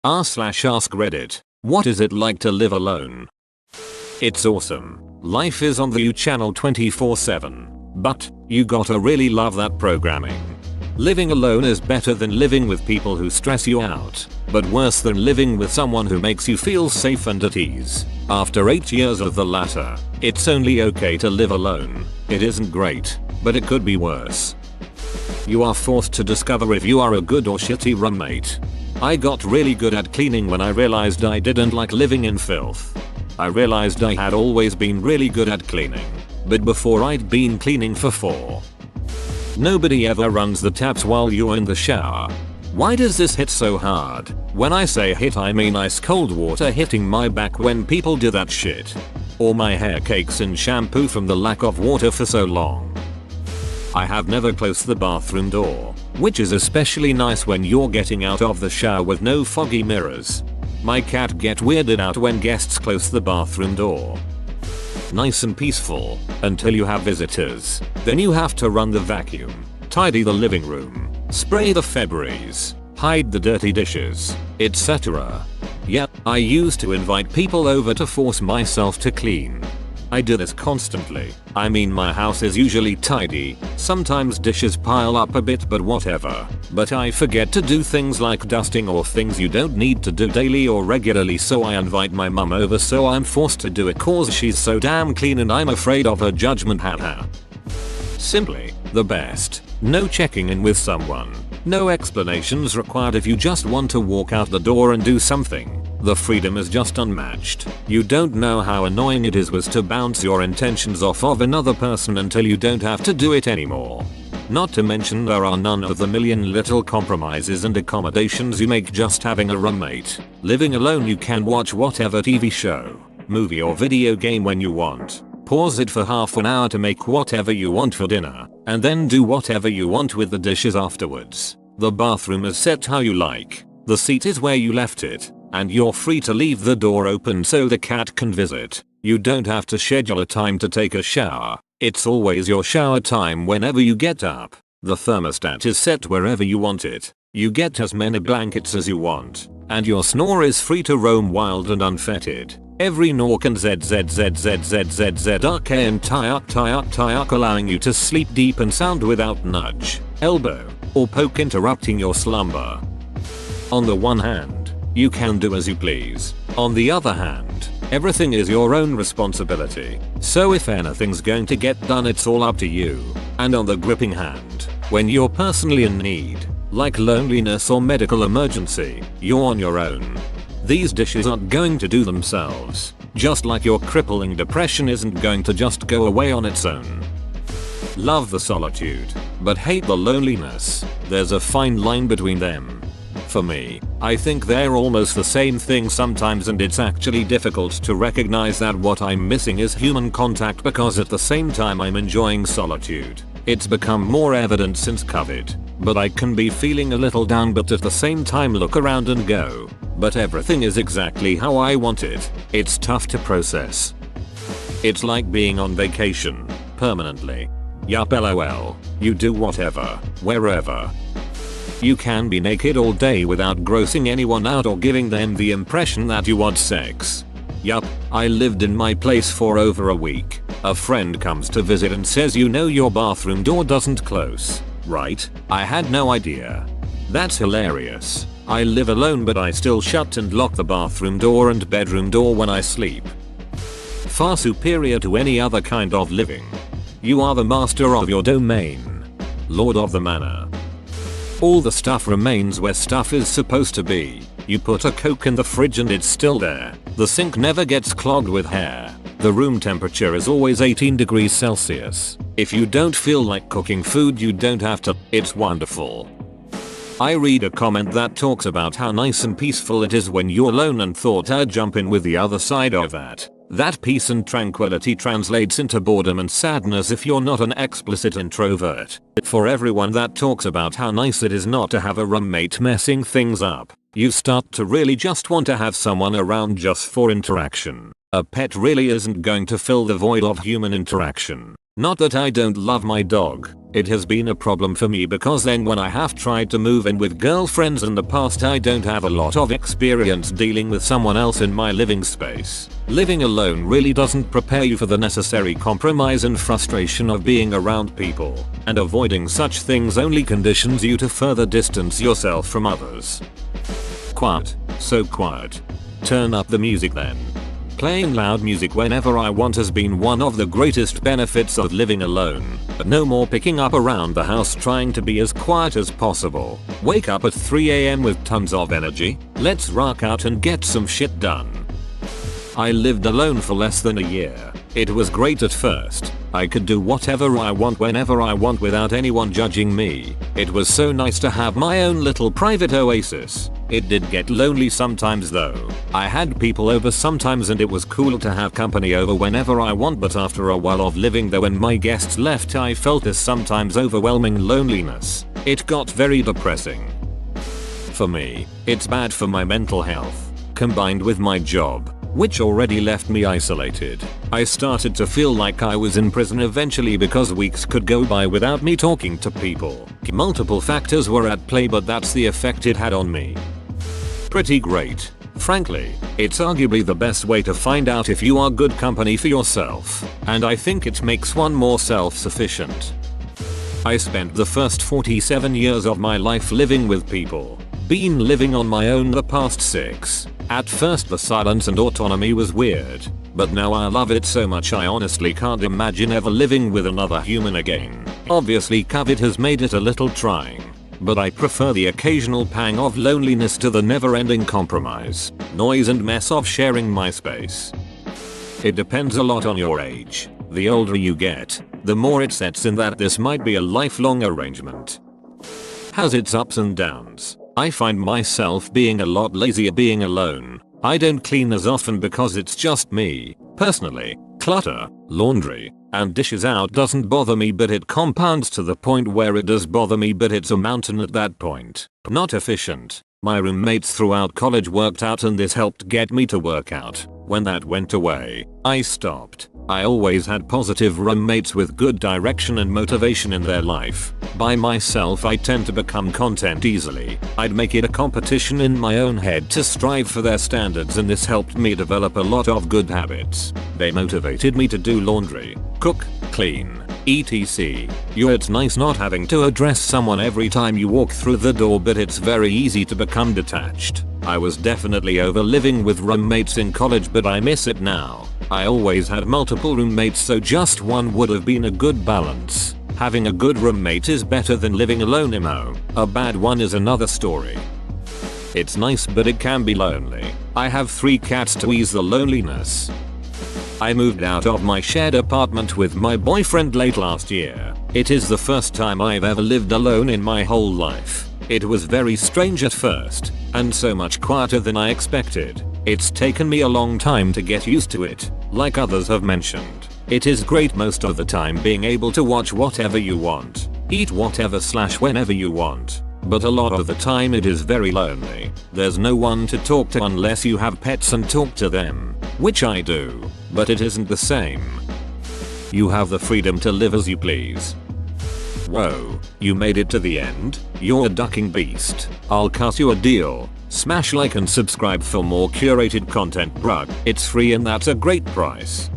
r/ask Reddit. What is it like to live alone? It's awesome. Life is on the U channel 24/7. But you gotta really love that programming. Living alone is better than living with people who stress you out, but worse than living with someone who makes you feel safe and at ease. After 8 years of the latter, it's only okay to live alone. It isn't great, but it could be worse. You are forced to discover if you are a good or shitty roommate. I got really good at cleaning when I realized I didn't like living in filth. I realized I had always been really good at cleaning, but before I'd been cleaning for 4. Nobody ever runs the taps while you're in the shower. Why does this hit so hard? When I say hit, I mean ice cold water hitting my back when people do that shit. Or my hair cakes in shampoo from the lack of water for so long. I have never closed the bathroom door, which is especially nice when you're getting out of the shower with no foggy mirrors. My cat get weirded out when guests close the bathroom door. Nice and peaceful until you have visitors. Then you have to run the vacuum, tidy the living room, spray the Febreze, hide the dirty dishes, etc. Yep, I used to invite people over to force myself to clean. I do this constantly. I mean, my house is usually tidy. Sometimes dishes pile up a bit, but whatever. But I forget to do things like dusting or things you don't need to do daily or regularly, so I invite my mum over, so I'm forced to do it cause she's so damn clean and I'm afraid of her judgment. Haha. Simply the best. No checking in with someone. No explanations required if you just want to walk out the door and do something. The freedom is just unmatched. You don't know how annoying it is to bounce your intentions off of another person until you don't have to do it anymore. Not to mention there are none of the million little compromises and accommodations you make just having a roommate. Living alone, you can watch whatever TV show, movie or video game when you want. Pause it for half an hour to make whatever you want for dinner, and then do whatever you want with the dishes afterwards. The bathroom is set how you like. The seat is where you left it, and you're free to leave the door open so the cat can visit. You don't have to schedule a time to take a shower. It's always your shower time whenever you get up. The thermostat is set wherever you want it. You get as many blankets as you want, and your snore is free to roam wild and unfettered. Every nork and zzzzzzzzzrk and tiak allowing you to sleep deep and sound without nudge, elbow, or poke interrupting your slumber. On the one hand, you can do as you please. On the other hand, everything is your own responsibility. So if anything's going to get done, it's all up to you. And on the gripping hand, when you're personally in need, like loneliness or medical emergency, you're on your own. These dishes aren't going to do themselves, just like your crippling depression isn't going to just go away on its own. Love the solitude, but hate the loneliness. There's a fine line between them. For me, I think they're almost the same thing sometimes, and it's actually difficult to recognize that what I'm missing is human contact, because at the same time I'm enjoying solitude. It's become more evident since COVID, but I can be feeling a little down but at the same time look around and go, but everything is exactly how I want it. It's tough to process. It's like being on vacation, permanently. Yup, lol. You do whatever, wherever. You can be naked all day without grossing anyone out or giving them the impression that you want sex. Yup, I lived in my place for over a week. A friend comes to visit and says, "You know your bathroom door doesn't close, right?" I had no idea. That's hilarious. I live alone, but I still shut and lock the bathroom door and bedroom door when I sleep. Far superior to any other kind of living. You are the master of your domain. Lord of the manor. All the stuff remains where stuff is supposed to be. You put a Coke in the fridge and it's still there. The sink never gets clogged with hair. The room temperature is always 18 degrees Celsius. If you don't feel like cooking food, you don't have to. It's wonderful. I read a comment that talks about how nice and peaceful it is when you're alone, and thought I'd jump in with the other side of that. That peace and tranquility translates into boredom and sadness if you're not an explicit introvert. For everyone that talks about how nice it is not to have a roommate messing things up, you start to really just want to have someone around just for interaction. A pet really isn't going to fill the void of human interaction. Not that I don't love my dog, it has been a problem for me because then when I have tried to move in with girlfriends in the past I don't have a lot of experience dealing with someone else in my living space. Living alone really doesn't prepare you for the necessary compromise and frustration of being around people, and avoiding such things only conditions you to further distance yourself from others. Quiet, so quiet. Turn up the music then. Playing loud music whenever I want has been one of the greatest benefits of living alone, but no more picking up around the house trying to be as quiet as possible. Wake up at 3 AM with tons of energy, let's rock out and get some shit done. I lived alone for less than a year. It was great at first. I could do whatever I want whenever I want without anyone judging me. It was so nice to have my own little private oasis. It did get lonely sometimes though. I had people over sometimes and it was cool to have company over whenever I want, but after a while of living there when my guests left I felt this sometimes overwhelming loneliness. It got very depressing. For me, it's bad for my mental health, combined with my job, which already left me isolated. I started to feel like I was in prison eventually because weeks could go by without me talking to people. Multiple factors were at play, but that's the effect it had on me. Pretty great. Frankly, it's arguably the best way to find out if you are good company for yourself, and I think it makes one more self-sufficient. I spent the first 47 years of my life living with people. Been living on my own the past 6. At first the silence and autonomy was weird, but now I love it so much I honestly can't imagine ever living with another human again. Obviously COVID has made it a little trying, but I prefer the occasional pang of loneliness to the never-ending compromise, noise and mess of sharing my space. It depends a lot on your age. The older you get, the more it sets in that this might be a lifelong arrangement. Has its ups and downs. I find myself being a lot lazier being alone. I don't clean as often because it's just me. Personally, clutter, laundry, and dishes out doesn't bother me, but it compounds to the point where it does bother me, but it's a mountain at that point. Not efficient. My roommates throughout college worked out and this helped get me to work out. When that went away, I stopped. I always had positive roommates with good direction and motivation in their life. By myself I tend to become content easily. I'd make it a competition in my own head to strive for their standards, and this helped me develop a lot of good habits. They motivated me to do laundry, cook, clean, etc. It's nice not having to address someone every time you walk through the door, but it's very easy to become detached. I was definitely over living with roommates in college, but I miss it now. I always had multiple roommates, so just one would have been a good balance. Having a good roommate is better than living alone. A bad one is another story. It's nice, but it can be lonely. I have 3 cats to ease the loneliness. I moved out of my shared apartment with my boyfriend late last year. It is the first time I've ever lived alone in my whole life. It was very strange at first, and so much quieter than I expected. It's taken me a long time to get used to it, like others have mentioned. It is great most of the time being able to watch whatever you want, eat whatever/whenever you want, but a lot of the time it is very lonely. There's no one to talk to unless you have pets and talk to them, which I do, but it isn't the same. You have the freedom to live as you please. Whoa, you made it to the end? You're a ducking beast. I'll cut you a deal. Smash like and subscribe for more curated content, bruh. It's free and that's a great price.